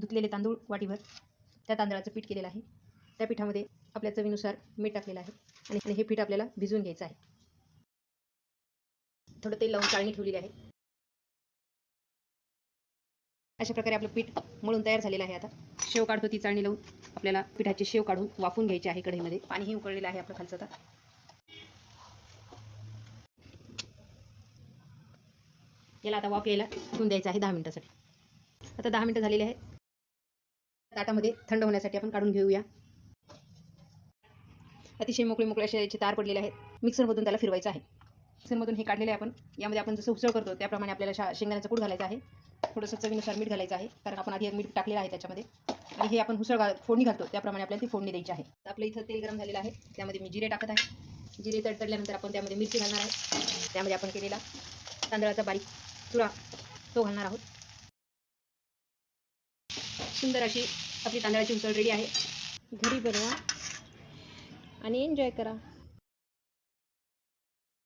धुतलेले तांदूळ वाटीभर, त्या तांदळाचं पीठ केलेलं आहे. त्या पिठामध्ये आपल्या चवीनुसार मीठ टाकलेलं आहे आणि हे पीठ आपल्याला भिजवून घ्यायचं आहे. थोडं तेल लावून चाळणी ठेवलेली आहे. अशा प्रकारे आपलं पीठ मळून तयार झालेलं आहे. आता शेव काढतो ती चाळणी लावून आपल्याला पिठाची शेव काढून वाफून घ्यायची आहे. कढईमध्ये पाणीही उकळलेलं आहे आपलं खालचं. आता याला आता वाफ यायला ठेवून द्यायचं आहे 10 मिनिटासाठी. आता 10 मिनिटं झालेली आहे. ताटामध्ये थंड होण्यासाठी आपण काढून घेऊया. अतिशय मोकळे असे याचे तार पडलेले आहेत. मिक्सरमधून त्याला फिरवायचं आहे. मिक्सरमधून हे काढलेले आहे आपण. यामध्ये आपण जसं उसळ करतो त्याप्रमाणे आपल्याला शेंगदाण्याचा कूट घालायचा आहे. थोडंसं चवीनुसार मीठ घालायचं आहे, कारण आपण आधी मीठ टाकलेलं आहे त्याच्यामध्ये. आणि हे आपण फोडणी घालतो त्याप्रमाणे आपल्याला ती फोडणी द्यायची आहे. आपलं इथं तेल गरम झालेलं आहे. त्यामध्ये मी जिरे टाकत आहे. जिरे तडतडल्यानंतर आपण त्यामध्ये मिरची घालणार आहे. त्यामध्ये आपण केलेला तांदळाचा बारीक चुरा तो घालणार आहोत. सुंदर अशी आपली तांदळाची उसळ रेडी आहे. घरी बनवा आणि एन्जॉय करा.